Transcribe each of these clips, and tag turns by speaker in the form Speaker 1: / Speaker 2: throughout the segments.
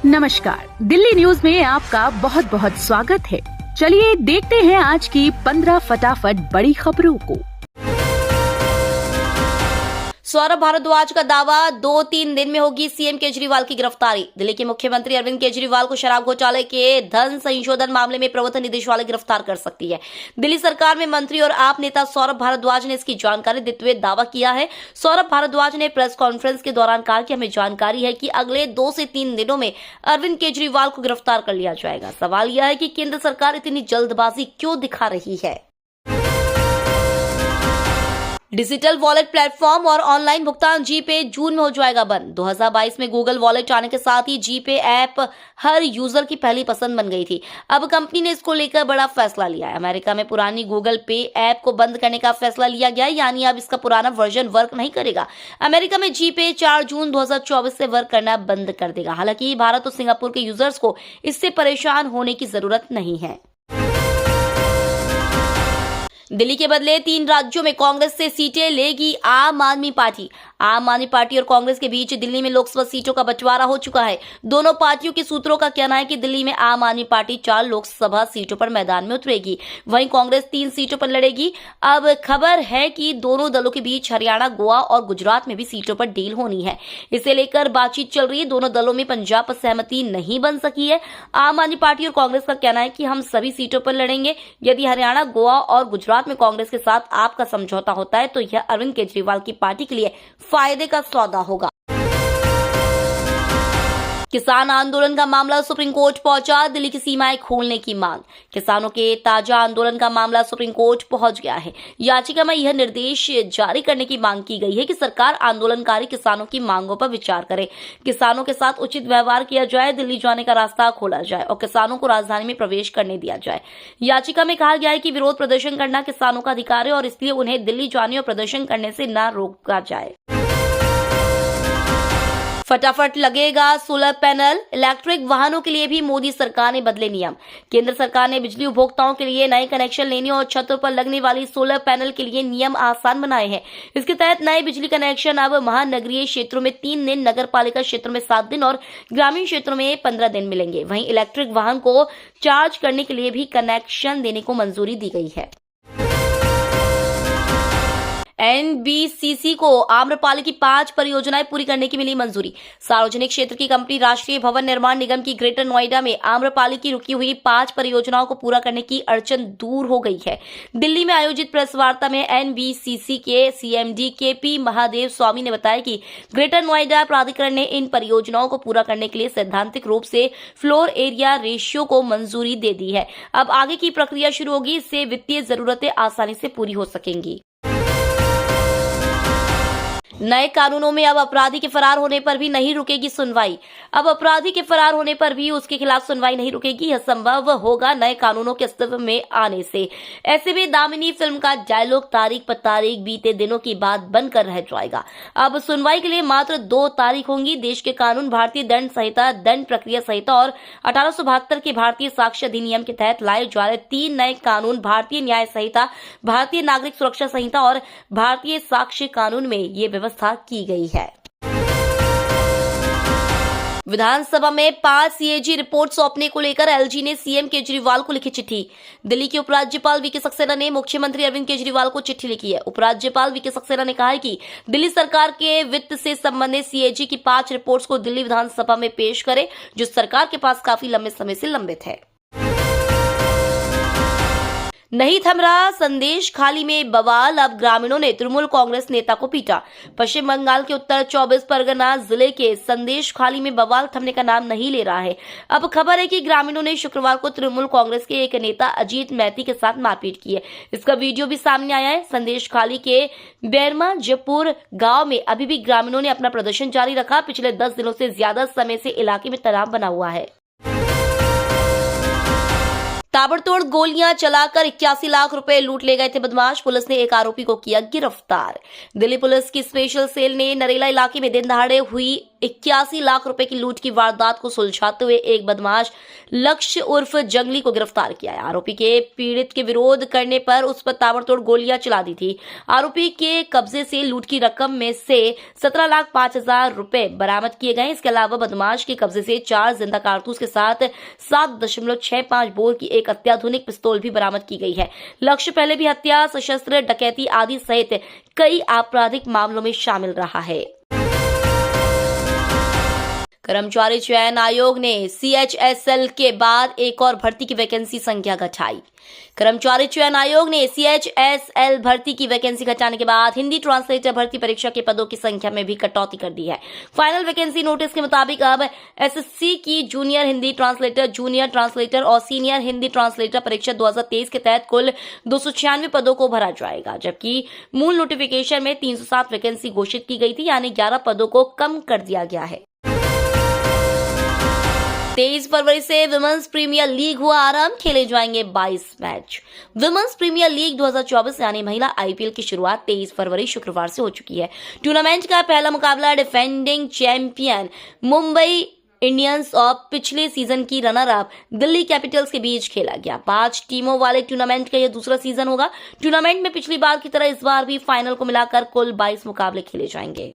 Speaker 1: नमस्कार, दिल्ली न्यूज में आपका बहुत बहुत स्वागत है। चलिए देखते हैं आज की 15 फटाफट बड़ी खबरों को।
Speaker 2: सौरभ भारद्वाज का दावा 2-3 दिन में होगी सीएम केजरीवाल की गिरफ्तारी। दिल्ली के मुख्यमंत्री अरविंद केजरीवाल को शराब घोटाले के धन संशोधन मामले में प्रवर्तन निदेशालय गिरफ्तार कर सकती है। दिल्ली सरकार में मंत्री और आप नेता सौरभ भारद्वाज ने इसकी जानकारी देते हुए दावा किया है। सौरभ भारद्वाज ने प्रेस कॉन्फ्रेंस के दौरान कहा कि हमें जानकारी है कि अगले 2 से 3 दिनों में अरविंद केजरीवाल को गिरफ्तार कर लिया जाएगा। सवाल यह है कि केंद्र सरकार इतनी जल्दबाजी क्यों दिखा रही है। डिजिटल वॉलेट प्लेटफॉर्म और ऑनलाइन भुगतान जीपे जून में हो जाएगा बंद। 2022 में गूगल वॉलेट आने के साथ ही जीपे ऐप हर यूजर की पहली पसंद बन गई थी। अब कंपनी ने इसको लेकर बड़ा फैसला लिया है। अमेरिका में पुरानी गूगल पे ऐप को बंद करने का फैसला लिया गया है, यानी अब इसका पुराना वर्जन वर्क नहीं करेगा। अमेरिका में जीपे 4 जून 2024 से वर्क करना बंद कर देगा। हालांकि भारत और सिंगापुर के यूजर्स को इससे परेशान होने की जरूरत नहीं है। दिल्ली के बदले 3 राज्यों में कांग्रेस से सीटें लेगी आम आदमी पार्टी। आम आदमी पार्टी और कांग्रेस के बीच दिल्ली में लोकसभा सीटों का बंटवारा हो चुका है। दोनों पार्टियों के सूत्रों का कहना है कि दिल्ली में आम आदमी पार्टी 4 लोकसभा सीटों पर मैदान में उतरेगी, वहीं कांग्रेस 3 सीटों पर लड़ेगी। अब खबर है कि दोनों दलों के बीच हरियाणा, गोवा और गुजरात में भी सीटों पर डील होनी है। इसे लेकर बातचीत चल रही है। दोनों दलों में पंजाब पर सहमति नहीं बन सकी है। आम आदमी पार्टी और कांग्रेस का कहना है कि हम सभी सीटों पर लड़ेंगे। यदि हरियाणा, गोवा और गुजरात में कांग्रेस के साथ आपका समझौता होता है तो यह अरविंद केजरीवाल की पार्टी के लिए फायदे का सौदा होगा। किसान आंदोलन का मामला सुप्रीम कोर्ट पहुंचा, दिल्ली की सीमाएं खोलने की मांग। किसानों के ताजा आंदोलन का मामला सुप्रीम कोर्ट पहुंच गया है। याचिका में यह निर्देश जारी करने की मांग की गई है कि सरकार आंदोलनकारी किसानों की मांगों पर विचार करे, किसानों के साथ उचित व्यवहार किया जाए, दिल्ली जाने का रास्ता खोला जाए और किसानों को राजधानी में प्रवेश करने दिया जाए। याचिका में कहा गया है कि विरोध प्रदर्शन करना किसानों का अधिकार है और इसलिए उन्हें दिल्ली जाने और प्रदर्शन करने से न रोका जाए। फटाफट लगेगा सोलर पैनल, इलेक्ट्रिक वाहनों के लिए भी मोदी सरकार ने बदले नियम। केंद्र सरकार ने बिजली उपभोक्ताओं के लिए नए कनेक्शन लेने और छतों पर लगने वाली सोलर पैनल के लिए नियम आसान बनाए हैं। इसके तहत नए बिजली कनेक्शन अब महानगरीय क्षेत्रों में 3 दिन, नगर पालिका क्षेत्रों में 7 दिन और ग्रामीण क्षेत्रों में 15 दिन मिलेंगे। वहीं इलेक्ट्रिक वाहन को चार्ज करने के लिए भी कनेक्शन देने को मंजूरी दी गई है। एनबीसीसी को आम्रपाली की 5 परियोजनाएं पूरी करने की मिली मंजूरी। सार्वजनिक क्षेत्र की कंपनी राष्ट्रीय भवन निर्माण निगम की ग्रेटर नोएडा में आम्रपाली की रुकी हुई 5 परियोजनाओं को पूरा करने की अड़चन दूर हो गई है। दिल्ली में आयोजित प्रेस वार्ता में एनबीसीसी के सीएमडी केपी महादेव स्वामी ने बताया कि ग्रेटर नोएडा प्राधिकरण ने इन परियोजनाओं को पूरा करने के लिए सैद्धांतिक रूप से फ्लोर एरिया रेशियो को मंजूरी दे दी है। अब आगे की प्रक्रिया शुरू होगी, इससे वित्तीय जरूरतें आसानी से पूरी हो सकेंगी। नए कानूनों में अब अपराधी के फरार होने पर भी नहीं रुकेगी सुनवाई। अब अपराधी के फरार होने पर भी उसके खिलाफ सुनवाई नहीं रुकेगी। यह संभव होगा नए कानूनों के अस्तित्व में आने से। ऐसे में दामिनी फिल्म का डायलॉग तारीख पर तारीख बीते दिनों की बात बनकर रह जाएगा। अब सुनवाई के लिए मात्र 2 तारीख होंगी। देश के कानून भारतीय दंड संहिता, दंड प्रक्रिया संहिता और 1872 के भारतीय साक्ष्य अधिनियम के तहत लाए जा रहे 3 नए कानून, भारतीय न्याय संहिता, भारतीय नागरिक सुरक्षा संहिता और भारतीय साक्ष्य कानून में ये व्यवस्था की गई है। विधानसभा में 5 सीएजी रिपोर्ट सौंपने को लेकर एलजी ने सीएम केजरीवाल को लिखी चिट्ठी। दिल्ली के उपराज्यपाल वीके सक्सेना ने मुख्यमंत्री अरविंद केजरीवाल को चिट्ठी लिखी है। उपराज्यपाल वीके सक्सेना ने कहा है कि दिल्ली सरकार के वित्त से संबंधित सीएजी की 5 रिपोर्ट्स को दिल्ली विधानसभा में पेश करे, जो सरकार के पास काफी लंबे समय से लंबित है। नहीं थम रहा संदेश खाली में बवाल, अब ग्रामीणों ने तृणमूल कांग्रेस नेता को पीटा। पश्चिम बंगाल के उत्तर 24 परगना जिले के संदेश खाली में बवाल थमने का नाम नहीं ले रहा है। अब खबर है कि ग्रामीणों ने शुक्रवार को तृणमूल कांग्रेस के एक नेता अजीत मैती के साथ मारपीट की है। इसका वीडियो भी सामने आया है। संदेश खाली के बेरमा जयपुर गांव में अभी भी ग्रामीणों ने अपना प्रदर्शन जारी रखा। पिछले 10 दिनों से ज्यादा समय से इलाके में तनाव बना हुआ है। ताबड़तोड़ गोलियां चलाकर 81 लाख रुपए लूट ले गए थे बदमाश। पुलिस ने एक आरोपी को किया गिरफ्तार। दिल्ली पुलिस की स्पेशल सेल ने नरेला इलाके में दिन दहाड़े हुई 81 लाख रुपए की लूट की वारदात को सुलझाते हुए एक बदमाश लक्ष्य उर्फ जंगली को गिरफ्तार किया है। आरोपी के पीड़ित के विरोध करने पर उस पर ताबड़तोड़ गोलियां चला दी थी। आरोपी के कब्जे से लूट की रकम में से 17,05,000 रुपए बरामद किए गए। इसके अलावा बदमाश के कब्जे से 4 जिंदा कारतूस के साथ 7.65 बोर की एक अत्याधुनिक पिस्तौल भी बरामद की गई है। लक्ष्य पहले भी हत्या, सशस्त्र डकैती आदि सहित कई आपराधिक मामलों में शामिल रहा है। कर्मचारी चयन आयोग ने CHSL के बाद एक और भर्ती की वैकेंसी संख्या घटाई। कर्मचारी चयन आयोग ने CHSL भर्ती की वैकेंसी घटाने के बाद हिंदी ट्रांसलेटर भर्ती परीक्षा के पदों की संख्या में भी कटौती कर दी है। फाइनल वैकेंसी नोटिस के मुताबिक अब SSC की junior Hindi translator, junior translator और सीनियर हिंदी ट्रांसलेटर परीक्षा 2023 के तहत कुल 296 पदों को भरा जाएगा, जबकि मूल नोटिफिकेशन में 307 वैकेंसी घोषित की गई थी, यानी 11 पदों को कम कर दिया गया है। 23 फरवरी से विमेंस प्रीमियर लीग हुआ आरंभ, खेले जाएंगे 22 मैच। विमेंस प्रीमियर लीग 2024 यानी महिला IPL की शुरुआत 23 फरवरी शुक्रवार से हो चुकी है। टूर्नामेंट का पहला मुकाबला डिफेंडिंग चैंपियन मुंबई इंडियंस और पिछले सीजन की रनर अप दिल्ली कैपिटल्स के बीच खेला गया। 5 टीमों वाले टूर्नामेंट का यह दूसरा सीजन होगा। टूर्नामेंट में पिछली बार की तरह इस बार भी फाइनल को मिलाकर कुल 22 मुकाबले खेले जाएंगे।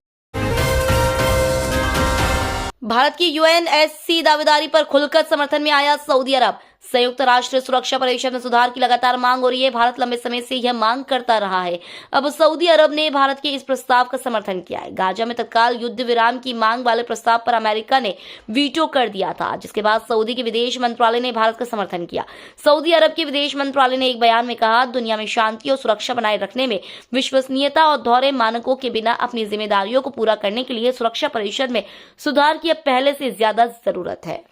Speaker 2: भारत की UNSC दावेदारी पर खुलकर समर्थन में आया सऊदी अरब। संयुक्त राष्ट्र सुरक्षा परिषद में सुधार की लगातार मांग हो रही है। भारत लंबे समय से यह मांग करता रहा है। अब सऊदी अरब ने भारत के इस प्रस्ताव का समर्थन किया है। गाजा में तत्काल युद्ध विराम की मांग वाले प्रस्ताव पर अमेरिका ने वीटो कर दिया था, जिसके बाद सऊदी के विदेश मंत्रालय ने भारत का समर्थन किया। सऊदी अरब के विदेश मंत्रालय ने एक बयान में कहा, दुनिया में शांति और सुरक्षा बनाए रखने में विश्वसनीयता और दोहरे मानकों के बिना अपनी जिम्मेदारियों को पूरा करने के लिए सुरक्षा परिषद में सुधार की अब पहले से ज्यादा जरूरत है।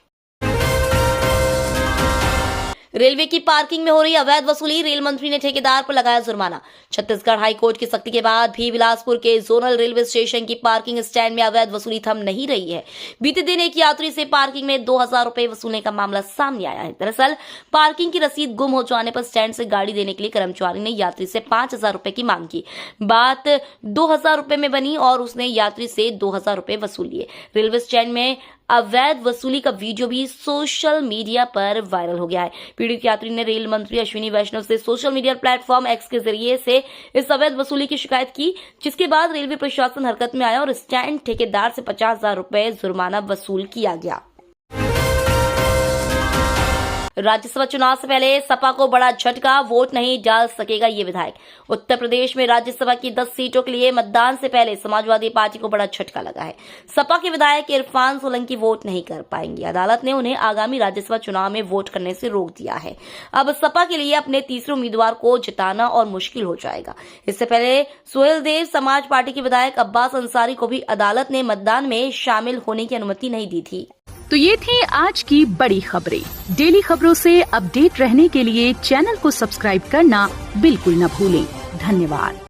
Speaker 2: रेलवे की पार्किंग में हो रही अवैध वसूली, रेल मंत्री ने ठेकेदार पर लगाया जुर्माना। छत्तीसगढ़ हाईकोर्ट की सख्ती के बाद भी बिलासपुर के जोनल रेलवे स्टेशन की पार्किंग स्टैंड में अवैध वसूली थम नहीं रही है। बीते दिन एक यात्री से पार्किंग में 2,000 रुपए वसूलने का मामला सामने आया है। दरअसल पार्किंग की रसीद गुम हो जाने पर स्टैंड से गाड़ी देने के लिए कर्मचारी ने यात्री से 5,000 रुपए की मांग की। बात 2,000 रुपए में बनी और उसने यात्री से 2,000 रुपए वसूल लिए। रेलवे स्टैंड में अवैध वसूली का वीडियो भी सोशल मीडिया पर वायरल हो गया है। पीड़ित यात्री ने रेल मंत्री अश्विनी वैष्णव से सोशल मीडिया प्लेटफॉर्म X के जरिए से इस अवैध वसूली की शिकायत की, जिसके बाद रेलवे प्रशासन हरकत में आया और स्टैंड ठेकेदार से 50,000 रुपए जुर्माना वसूल किया गया। राज्यसभा चुनाव से पहले सपा को बड़ा झटका, वोट नहीं डाल सकेगा ये विधायक। उत्तर प्रदेश में राज्यसभा की 10 सीटों के लिए मतदान से पहले समाजवादी पार्टी को बड़ा झटका लगा है। सपा के विधायक इरफान सोलंकी वोट नहीं कर पाएंगे। अदालत ने उन्हें आगामी राज्यसभा चुनाव में वोट करने से रोक दिया है। अब सपा के लिए अपने तीसरे उम्मीदवार को जिताना और मुश्किल हो जाएगा। इससे पहले सुहेलदेव समाज पार्टी के विधायक अब्बास अंसारी को भी अदालत ने मतदान में शामिल होने की अनुमति नहीं दी थी।
Speaker 1: तो ये थी आज की बड़ी खबरें। डेली खबरों से अपडेट रहने के लिए चैनल को सब्सक्राइब करना बिल्कुल न भूलें। धन्यवाद।